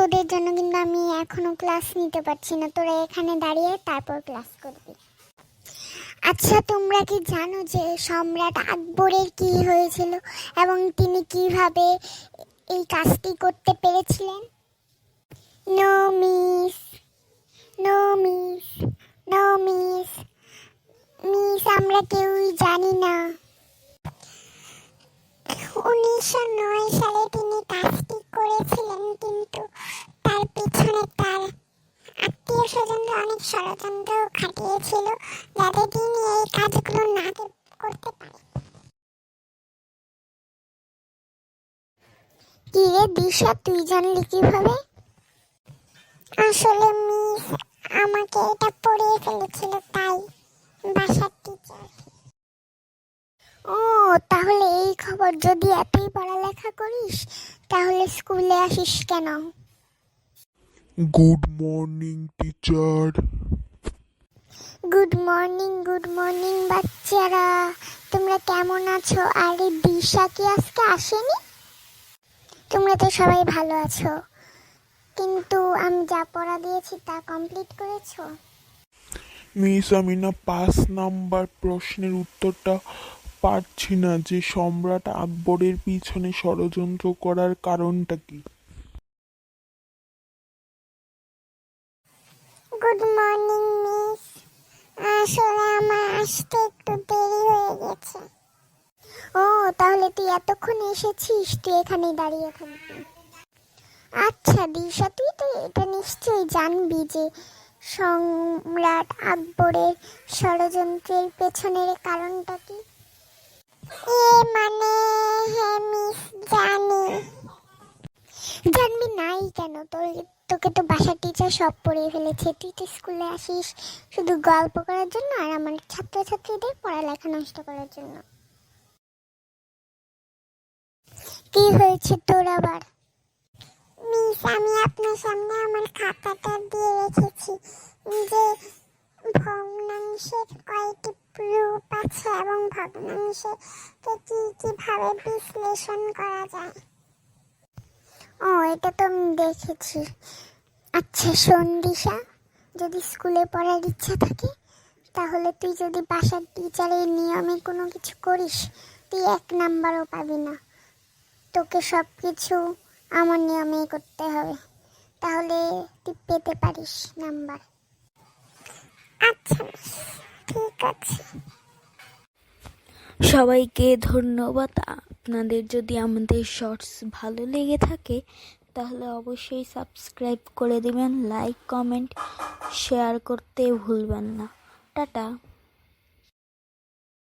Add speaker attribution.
Speaker 1: তোদের জন্য কিন্তু আমি এখনো ক্লাস নিতে পারছি না, তোরা এখানে দাঁড়িয়ে তারপর ক্লাস করবি। আচ্ছা, তোমরা কি জানো যে সম্রাট আকবরের কি হয়েছিল এবং তিনি কিভাবে এই কাজটি করতে পেরেছিলেন? No miss, no miss, no miss, miss আমরা কেউই জানি না। 1909 সালে তিনি কাজটি করেছিলেন, কিন্তু তার পিছনে তার আত্মীয় স্বজনরা অনেক ষড়যন্ত্র খাটিয়েছিল যাতে তিনি এই কাজগুলো না করতে পারে। কি রে দিশা, তুই জানলি কিভাবে? আসলে মিস আমাকে এটা পড়িয়ে ফেলেছিল, তাই বাসার টিচার। ও, তাহলে এই খবর, যদি এতই পড়ালেখা করিস তাহলে স্কুলে আসিস কেন?
Speaker 2: Good morning teacher.
Speaker 1: Good morning বাচ্চারা, তোমরা কেমন আছো? আরে দিশা কি আজকে আসেনি? তোমরা তো সবাই ভালো আছো, কিন্তু আমি যা পড়া দিয়েছি তা কমপ্লিট করেছো?
Speaker 2: মিস আমি না 5 নাম্বার প্রশ্নের উত্তরটা পারছি না, যে সম্রাট আকবরের পিছনে ষড়যন্ত্র করার কারণটা কি?
Speaker 1: গুড মর্নিং মিস, আসলে আমার আসতে একটু দেরি হয়ে গেছে। ও, তাহলে তুই এতক্ষণ এসেছিস, তুই এখানেই দাঁড়িয়ে থাকবি। আচ্ছা দিশা, তুই তো এটা নিশ্চয়ই জানবি যে সম্রাট আকবরের ষড়যন্ত্রের পেছনের কারণটা কি? মানে হ্যাঁ মিস, জানি। জানবি নাই কেন? তোকে তো বাসার টিচার সব পড়িয়ে ফেলেছে, তুই তো স্কুলে আসিস শুধু গল্প করার জন্য আর আমার ছাত্রছাত্রীদের পড়ালেখা নষ্ট করার জন্য। কি হয়েছে তোর আবার? মিস আমি আপনার সামনে আমার খাতাটা দিয়ে রেখেছি যে ভগ্নাংশের কয়টি রূপ আছে এবং ভগ্নাংশকে কিভাবে বিশ্লেষণ করা যায়। ও, এটা তো আমি দেখেছি। আচ্ছা শোন দিশা, যদি স্কুলে পড়ার ইচ্ছা থাকে তাহলে তুই যদি বাসার টিচারের নিয়মে কোনো কিছু করিস তুই 1 নাম্বারও পাবি না। তোকে সব কিছু আমার নিয়মেই করতে হবে, তাহলে তুই পেতে পারিস নাম্বার। আচ্ছা ঠিক আছে।
Speaker 3: সবাইকে ধন্যবাদ। আপনাদের যদি আমাদের শর্টস ভালো লেগে থাকে তাহলে অবশ্যই সাবস্ক্রাইব করে দিবেন, লাইক কমেন্ট শেয়ার করতে ভুলবেন না। টাটা।